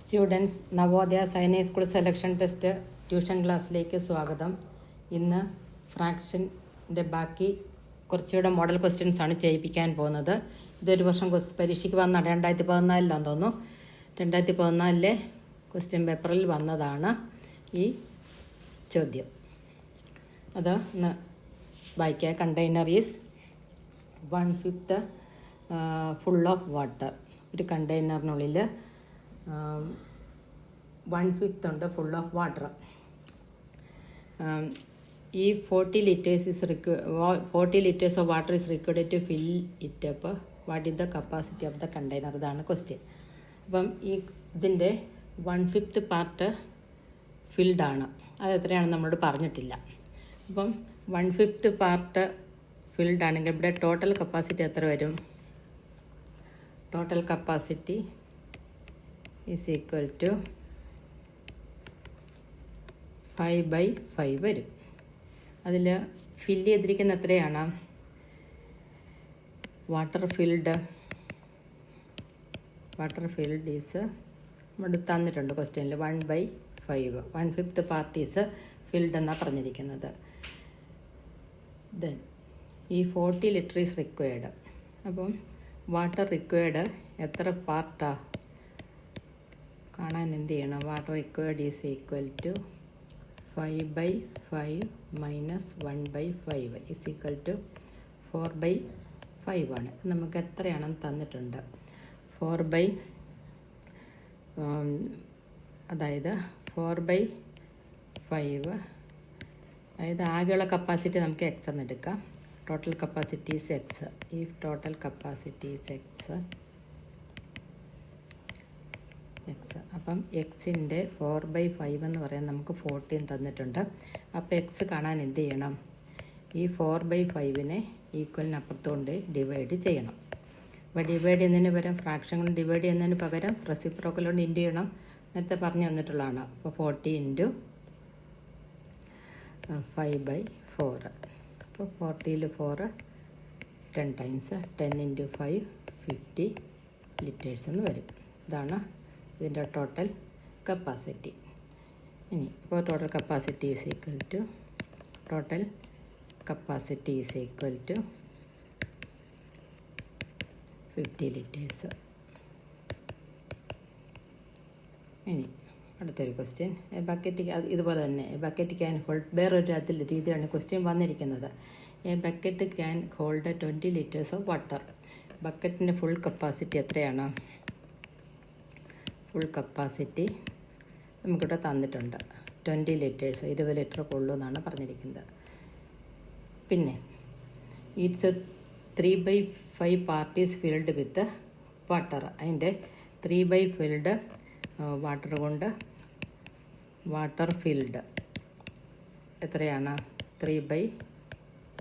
Students Navodaya സൈനിക് school selection test tuition ക്ലാസ്സിലേക്ക് സ്വാഗതം. ഇന്ന് ഫ്രാക്ഷൻ്റെ ബാക്കി കുറച്ചുകൂടെ മോഡൽ ക്വസ്റ്റ്യൻസ് ആണ് ചെയ്യിപ്പിക്കാൻ പോകുന്നത്. ഇതൊരു വർഷം പരീക്ഷയ്ക്ക് വന്ന 2014 തോന്നുന്നു. 2014 ക്വസ്റ്റ്യൻ പേപ്പറിൽ വന്നതാണ് ഈ ചോദ്യം. അത് ഒന്ന് വായിക്കുക. Container is 1/5 full of water. ഒരു കണ്ടെയ്നറിനുള്ളിൽ 1/5 ഉണ്ട് ഫുൾ ഓഫ് വാട്ടർ. ഈ 40 liters of water is required to fill it up. What is the capacity of the container? ഇതാണ് ക്വസ്റ്റ്യൻ. അപ്പം ഇതിൻ്റെ 1/5 പാർട്ട് ഫിൽഡ് ആണ്. അത് എത്രയാണെന്ന് നമ്മളോട് പറഞ്ഞിട്ടില്ല. അപ്പം 1/5 പാർട്ട് ഫിൽഡ് ആണെങ്കിൽ ഇവിടെ ടോട്ടൽ കപ്പാസിറ്റി എത്ര വരും? Total capacity is equal to 5/5 വരും. അതിൽ ഫില്ല് ചെയ്തിരിക്കുന്ന എത്രയാണ്? വാട്ടർ ഫിൽഡ് ഈസ് നമ്മുടെ തന്നിട്ടുണ്ട് ക്വസ്റ്റ്യനിൽ 1/5. 1/5 പാർട്ട് ഈസ് ഫിൽഡ് എന്നാണ് പറഞ്ഞിരിക്കുന്നത്. ദെൻ ഈ 40 ലിറ്റർ ഈസ് റിക്വയർഡ്. അപ്പം വാട്ടർ റിക്വയർഡ് എത്ര പാർട്ടാ കാണാൻ എന്ത് ചെയ്യണം? Water required is equal to 5/5 minus 1/5 is equal to 4/5 ആണ്. നമുക്ക് എത്രയാണെന്ന് തന്നിട്ടുണ്ട്. 4/5 അതായത് 4/5 അതായത് ആകെയുള്ള കപ്പാസിറ്റി നമുക്ക് എക്സ് എന്ന് എടുക്കാം. Total capacity is X. ഈ ടോട്ടൽ കപ്പാസിറ്റി ഈസ് എക്സ്. അപ്പം എക്സിൻ്റെ 4/5 എന്ന് പറയാൻ നമുക്ക് 14 തന്നിട്ടുണ്ട്. അപ്പോൾ എക്സ് കാണാൻ എന്ത് ചെയ്യണം? ഈ 4/5നെ ഈക്വലിന് അപ്പുറത്തുകൊണ്ട് ഡിവൈഡ് ചെയ്യണം. അപ്പോൾ ഡിവൈഡ് ചെയ്യുന്നതിന് പകരം ഫ്രാക്ഷൻ കൊണ്ട് ഡിവൈഡ് ചെയ്യുന്നതിന് പകരം റെസിപ്രോക്കൽ കൊണ്ട് ഇൻറ്റു ചെയ്യണം. നേരത്തെ പറഞ്ഞു തന്നിട്ടുള്ളതാണ്. അപ്പോൾ 40 × 5/4. അപ്പോൾ 40ൽ 4 10 ടൈംസ് 10 × 5 50 ലിറ്റേഴ്സ് എന്ന് വരും. ഇതാണ് ഇതിൻ്റെ ടോട്ടൽ കപ്പാസിറ്റി. ഇനി ഇപ്പോൾ total capacity is equal to 50 litres. ഇനി അടുത്തൊരു ക്വസ്റ്റ്യൻ. ബക്കറ്റ് ഇതുപോലെ തന്നെ ബക്കറ്റ് ക്യാൻ ഹോൾഡ് വേറൊരു രീതിയിലാണ് ക്വസ്റ്റ്യൻ വന്നിരിക്കുന്നത്. A bucket can hold 20 liters of water. ബക്കറ്റിൻ്റെ ഫുൾ കപ്പാസിറ്റി എത്രയാണ്? ഫുൾ കപ്പാസിറ്റി നമുക്കിവിടെ തന്നിട്ടുണ്ട് 20 liters, 20 ലിറ്റർ കൊള്ളൂ എന്നാണ് പറഞ്ഞിരിക്കുന്നത്. പിന്നെ it's 3/5 parties filled with water. അതിൻ്റെ 3/5 ഫിൽഡ് വാട്ടർ കൊണ്ട് വാട്ടർ ഫിൽഡ് എത്രയാണ്? 3/5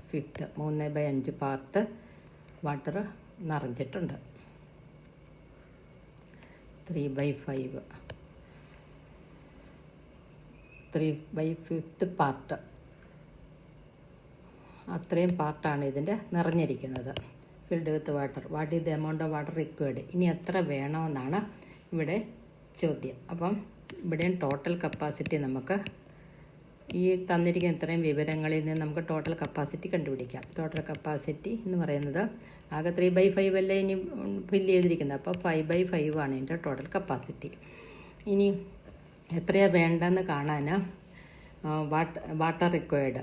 3/5 പാർട്ട് വാട്ടർ നിറഞ്ഞിട്ടുണ്ട്. 3/5 3/5 പാർട്ട്, അത്രയും പാർട്ടാണ് ഇതിൻ്റെ നിറഞ്ഞിരിക്കുന്നത്. Filled with water. What is the amount of water required? ഇനി എത്ര വേണമെന്നാണ് ഇവിടെ ചോദ്യം. അപ്പം ഇവിടെയും ടോട്ടൽ കപ്പാസിറ്റി നമുക്ക് ഈ തന്നിരിക്കുന്ന ഇത്രയും വിവരങ്ങളിൽ നിന്ന് നമുക്ക് ടോട്ടൽ കപ്പാസിറ്റി കണ്ടുപിടിക്കാം. ടോട്ടൽ കപ്പാസിറ്റി എന്ന് പറയുന്നത് ആകെ 3/5 അല്ലേ ഇനി ഫില്ല് ചെയ്തിരിക്കുന്നത്. അപ്പോൾ 5/5 ആണ് ഇതിൻ്റെ ടോട്ടൽ കപ്പാസിറ്റി. ഇനി എത്രയാണ് വേണ്ടതെന്ന് കാണാൻ വാട്ടർ റിക്വയർഡ്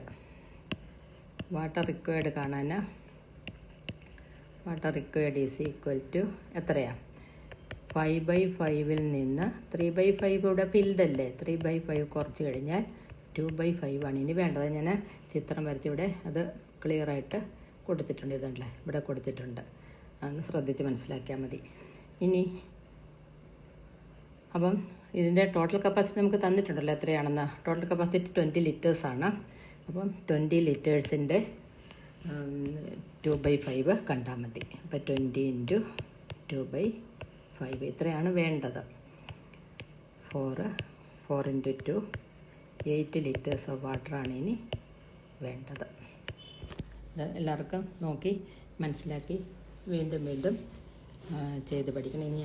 കാണാൻ water required is equal to എത്രയാണ്? 5/5ൽ നിന്ന് 3/5 ഇവിടെ ഫിൽഡല്ലേ, 3/5 കുറച്ച് കഴിഞ്ഞാൽ 2/5 ആണ് ഇനി വേണ്ടത്. ഞാൻ ചിത്രം വരച്ച് ഇവിടെ അത് ക്ലിയറായിട്ട് കൊടുത്തിട്ടുണ്ട്. ഇതല്ലേ ഇവിടെ കൊടുത്തിട്ടുണ്ട്. അതൊന്ന് ശ്രദ്ധിച്ച് മനസ്സിലാക്കിയാൽ മതി. ഇനി അപ്പം ഇതിൻ്റെ ടോട്ടൽ കപ്പാസിറ്റി നമുക്ക് തന്നിട്ടുണ്ടല്ലോ എത്രയാണെന്ന്. ടോട്ടൽ കപ്പാസിറ്റി 20 liters ആണ്. അപ്പം 20 ലിറ്റേഴ്സിൻ്റെ 2/5 കണ്ടാൽ മതി. അപ്പം 20 × 2/5 ഇത്രയാണ് വേണ്ടത്. 4 × 2 8 liters ഓഫ് വാട്ടറാണ് ഇനി വേണ്ടത്. ഇത് എല്ലാവർക്കും നോക്കി മനസ്സിലാക്കി വീണ്ടും ചെയ്ത് പഠിക്കണം. ഇനി